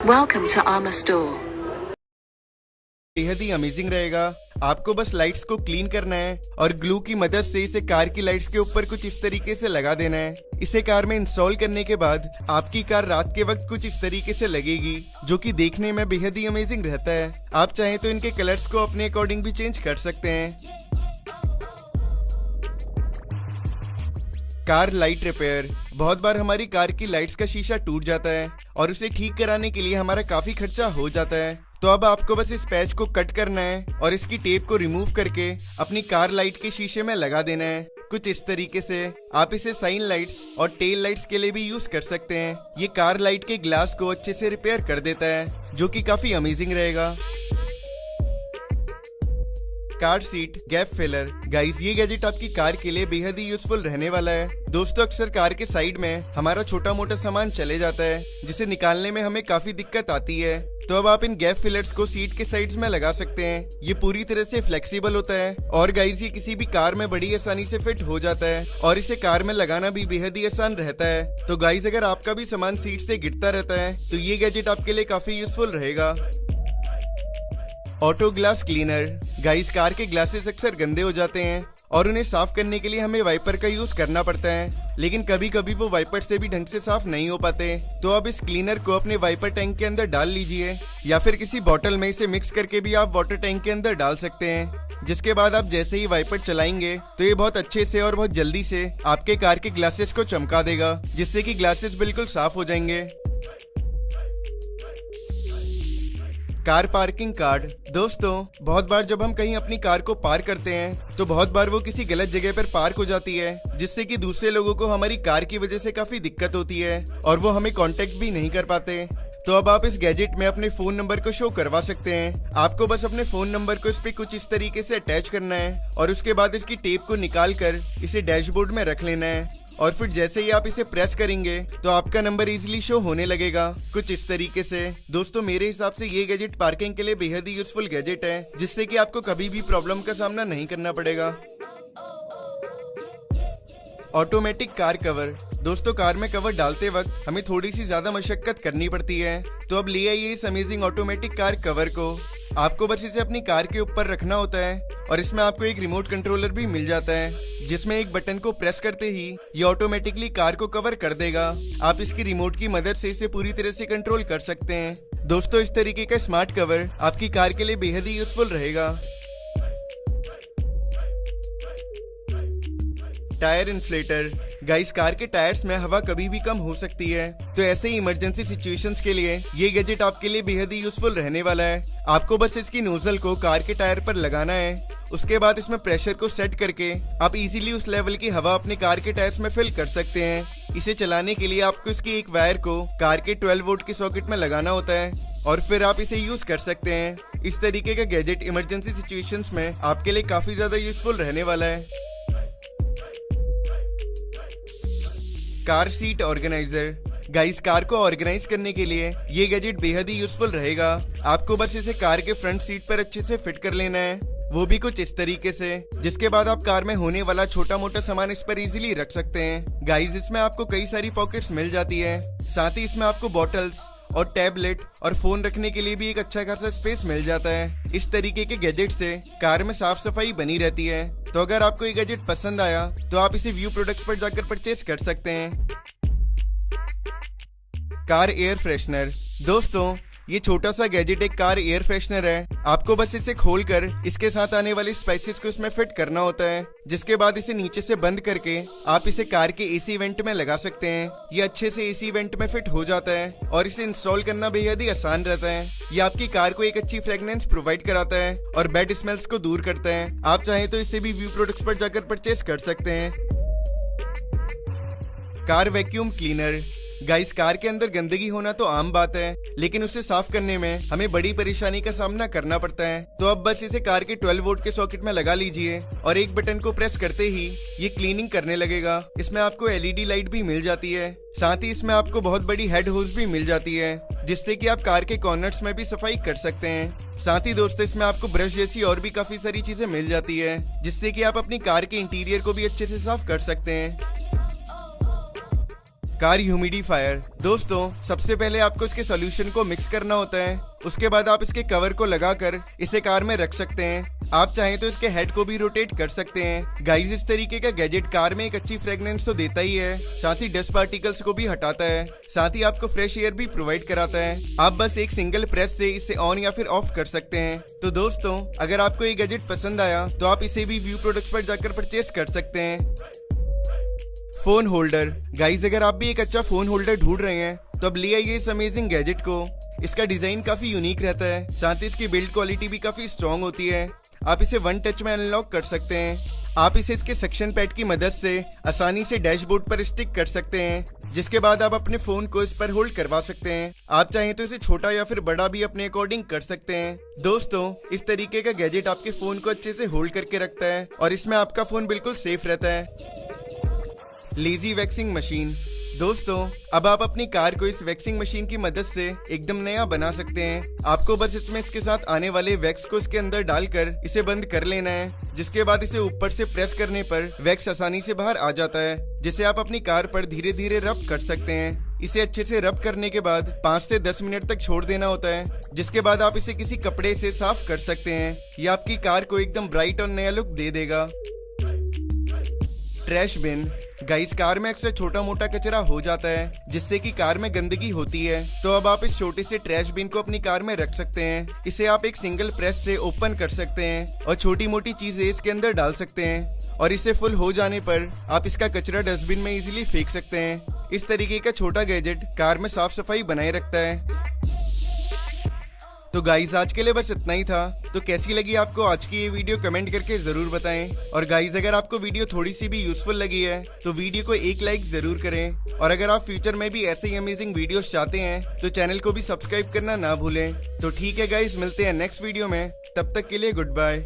Welcome to Armor Store. बेहद ही amazing रहेगा। आपको बस लाइट्स को क्लीन करना है और ग्लू की मदद से इसे कार की लाइट्स के ऊपर कुछ इस तरीके से लगा देना है। इसे कार में इंस्टॉल करने के बाद आपकी कार रात के वक्त कुछ इस तरीके से लगेगी, जो कि देखने में बेहद ही अमेजिंग रहता है। आप चाहें तो इनके कलर्स को अपने अकॉर्डिंग भी चेंज कर सकते हैं। Car light repair. बहुत बार हमारी कार की लाइट्स का शीशा टूट जाता है और उसे ठीक कराने के लिए हमारा काफी खर्चा हो जाता है। तो अब आपको बस इस पैच को कट करना है और इसकी टेप को रिमूव करके अपनी कार लाइट के शीशे में लगा देना है। कुछ इस तरीके से आप इसे साइन लाइट्स और टेल लाइट्स के लिए भी यूज कर सकते हैं। ये कार लाइट के ग्लास को अच्छे से रिपेयर कर देता है, जो कि काफी अमेजिंग रहेगा। Car seat gap filler. Guys, ये गैजेट आपकी कार के लिए बेहद ही यूजफुल रहने वाला है। दोस्तों, अक्सर कार के साइड में हमारा छोटा मोटा सामान चले जाता है, जिसे निकालने में हमें काफी दिक्कत आती है। तो अब आप इन गैप फिलर्स को सीट के साइड्स में लगा सकते हैं। ये पूरी तरह से फ्लेक्सिबल होता है और गाइस, ये किसी भी कार में बड़ी आसानी से फिट हो जाता है और इसे कार में लगाना भी बेहद ही आसान रहता है। तो गाइस, अगर आपका भी सामान सीट से गिरता रहता है तो ये गैजेट आपके लिए काफी यूजफुल रहेगा। Auto glass cleaner. Guys, car के ग्लासेस अक्सर गंदे हो जाते हैं और उन्हें साफ करने के लिए हमें वाइपर का यूज करना पड़ता है, लेकिन कभी कभी वो वाइपर से भी ढंग से साफ नहीं हो पाते। तो अब इस क्लीनर को अपने वाइपर टैंक के अंदर डाल लीजिए या फिर किसी बॉटल में इसे मिक्स करके भी आप वाटर टैंक के अंदर डाल सकते हैं। जिसके बाद आप जैसे ही वाइपर चलाएंगे तो ये बहुत अच्छे से और बहुत जल्दी से आपके कार के ग्लासेस को चमका देगा, जिससे कि ग्लासेस बिल्कुल साफ हो जाएंगे। Car parking card. दोस्तों, बहुत बार जब हम कहीं अपनी कार को पार्क करते हैं तो बहुत बार वो किसी गलत जगह पर पार्क हो जाती है, जिससे कि दूसरे लोगों को हमारी कार की वजह से काफी दिक्कत होती है और वो हमें कांटेक्ट भी नहीं कर पाते। तो अब आप इस गैजेट में अपने फोन नंबर को शो करवा सकते हैं। आपको बस अपने फोन नंबर को इस पे कुछ इस तरीके से अटैच करना है और उसके बाद इसकी टेप को निकाल कर इसे डैशबोर्ड में रख लेना है और फिर जैसे ही आप इसे प्रेस करेंगे तो आपका नंबर इजीली शो होने लगेगा, कुछ इस तरीके से। दोस्तों, मेरे हिसाब से ये गैजेट पार्किंग के लिए बेहद ही यूजफुल गैजेट है, जिससे कि आपको कभी भी प्रॉब्लम का सामना नहीं करना पड़ेगा। Automatic car cover. दोस्तों, कार में कवर डालते वक्त हमें थोड़ी सी ज्यादा मशक्कत करनी पड़ती है, तो अब ले आइए इस अमेजिंग ऑटोमेटिक कार कवर को। आपको बस इसे अपनी कार के ऊपर रखना होता है और इसमें आपको एक रिमोट कंट्रोलर भी मिल जाता है, जिसमें एक बटन को प्रेस करते ही ये ऑटोमेटिकली कार को कवर कर देगा। आप इसकी रिमोट की मदद से इसे पूरी तरह से कंट्रोल कर सकते हैं। दोस्तों, इस तरीके का स्मार्ट कवर आपकी कार के लिए बेहद ही यूजफुल रहेगा। Tyre inflator. गाइस, कार के टायर्स में हवा कभी भी कम हो सकती है, तो ऐसे ही इमरजेंसी सिचुएशंस के लिए ये गैजेट आपके लिए बेहद ही यूजफुल रहने वाला है। आपको बस इसकी नोजल को कार के टायर पर लगाना है, उसके बाद इसमें प्रेशर को सेट करके आप इजीली उस लेवल की हवा अपने कार के टायर्स में फिल कर सकते हैं। इसे चलाने के लिए आपको इसकी एक वायर को कार के 12 वोल्ट के सॉकेट में लगाना होता है और फिर आप इसे यूज कर सकते हैं। इस तरीके का गैजेट इमरजेंसी सिचुएशंस में आपके लिए काफी ज्यादा यूजफुल रहने वाला है। Car seat organiser. Guys, car को ऑर्गेनाइज करने के लिए ये गैजेट बेहद ही यूजफुल रहेगा। आपको बस इसे कार के फ्रंट सीट पर अच्छे से फिट कर लेना है, वो भी कुछ इस तरीके से, जिसके बाद आप कार में होने वाला छोटा मोटा सामान इस पर इजीली रख सकते हैं। गाइस, इसमें आपको कई सारी पॉकेट्स मिल जाती है, साथ ही इसमें आपको बॉटल्स और टैबलेट और फोन रखने के लिए भी एक अच्छा खासा स्पेस मिल जाता है। इस तरीके के गैजेट से कार में साफ सफाई बनी रहती है। तो अगर आपको ये गैजेट पसंद आया तो आप इसे व्यू प्रोडक्ट्स पर जाकर परचेज कर सकते हैं। Car air freshener. दोस्तों, ये छोटा सा गैजेट एक कार एयर फ्रेशनर है। आपको बस इसे खोलकर इसके साथ आने वाले स्पाइसेस को इसमें फिट करना होता है, जिसके बाद इसे नीचे से बंद करके आप इसे कार के एसी वेंट में लगा सकते हैं। ये अच्छे से एसी वेंट में फिट हो जाता है और इसे इंस्टॉल करना बेहद ही आसान रहता है। ये आपकी कार को एक अच्छी फ्रेग्रेंस प्रोवाइड कराता है और बैड स्मेल्स को दूर करता है। आप चाहें तो इसे भी व्यू प्रोडक्ट्स पर जाकर परचेज कर सकते हैं। Car vacuum cleaner. Guys, car के अंदर गंदगी होना तो आम बात है, लेकिन उसे साफ करने में हमें बड़ी परेशानी का सामना करना पड़ता है। तो अब बस इसे कार के 12 वोल्ट के सॉकेट में लगा लीजिए और एक बटन को प्रेस करते ही ये क्लीनिंग करने लगेगा। इसमें आपको एलईडी लाइट भी मिल जाती है, साथ ही इसमें आपको बहुत बड़ी हेड होज भी मिल जाती है, जिससे कि आप कार के कॉर्नर्स में भी सफाई कर सकते हैं। साथ ही दोस्तों, इसमें आपको ब्रश जैसी और भी काफी सारी चीजें मिल जाती है, जिससे कि आप अपनी कार के इंटीरियर को भी अच्छे से साफ कर सकते हैं। Car humidifier. दोस्तों सबसे पहले आपको इसके सॉल्यूशन को मिक्स करना होता है, उसके बाद आप इसके कवर को लगाकर इसे कार में रख सकते हैं। आप चाहें तो इसके हेड को भी रोटेट कर सकते हैं। गाइस इस तरीके का गैजेट कार में एक अच्छी फ्रेग्रेंस तो देता ही है, साथ ही डस्ट पार्टिकल्स को भी हटाता है, साथ ही आपको फ्रेश एयर भी प्रोवाइड कराता है। आप बस एक सिंगल प्रेस से इसे ऑन या फिर ऑफ कर सकते हैं। तो दोस्तों अगर आपको ये गैजेट पसंद आया तो आप इसे भी व्यू प्रोडक्ट्स पर जाकर परचेस कर सकते हैं। Phone holder. गाइस अगर आप भी एक अच्छा फोन होल्डर ढूंढ रहे हैं तो अब ले आइए इस अमेजिंग गैजेट को। इसका डिजाइन काफी यूनिक रहता है, साथ ही इसकी बिल्ड क्वालिटी भी काफी स्ट्रॉन्ग होती है। आप इसे वन टच में अनलॉक कर सकते हैं। आप इसे इसके सक्शन पैड की मदद से आसानी से डैशबोर्ड पर स्टिक कर सकते हैं, जिसके बाद आप अपने फोन को इस पर होल्ड करवा सकते हैं। आप चाहें तो इसे छोटा या फिर बड़ा भी अपने अकॉर्डिंग कर सकते हैं। दोस्तों इस तरीके का गैजेट आपके फोन को अच्छे से होल्ड करके रखता है और इसमें आपका फोन बिल्कुल सेफ रहता है। Lazy waxing machine. दोस्तों अब आप अपनी कार को इस वैक्सिंग मशीन की मदद से एकदम नया बना सकते हैं। आपको बस इसमें इसके साथ आने वाले वैक्स को इसके अंदर डालकर इसे बंद कर लेना है, जिसके बाद इसे ऊपर से प्रेस करने पर वैक्स आसानी से बाहर आ जाता है, जिसे आप अपनी कार पर धीरे धीरे रब कर सकते हैं। इसे अच्छे से रब करने के बाद 5 से 10 मिनट तक छोड़ देना होता है, जिसके बाद आप इसे किसी कपड़े से साफ कर सकते हैं। यह आपकी कार को एकदम ब्राइट और नया लुक दे देगा। ट्रैश बिन। गाइस कार में अक्सर छोटा मोटा कचरा हो जाता है, जिससे कि कार में गंदगी होती है। तो अब आप इस छोटे से ट्रैश बिन को अपनी कार में रख सकते हैं। इसे आप एक सिंगल प्रेस से ओपन कर सकते हैं और छोटी मोटी चीजें इसके अंदर डाल सकते हैं, और इसे फुल हो जाने पर आप इसका कचरा डस्टबिन में इजीली फेंक सकते हैं। इस तरीके का छोटा गैजेट कार में साफ सफाई बनाए रखता है। तो गाइज आज के लिए बस इतना ही था। तो कैसी लगी आपको आज की ये वीडियो कमेंट करके जरूर बताएं। और गाइज अगर आपको वीडियो थोड़ी सी भी यूजफुल लगी है तो वीडियो को एक लाइक जरूर करें। और अगर आप फ्यूचर में भी ऐसे ही अमेजिंग वीडियोस चाहते हैं तो चैनल को भी सब्सक्राइब करना ना भूलें। तो ठीक है गाइज, मिलते हैं नेक्स्ट वीडियो में, तब तक के लिए गुड बाय।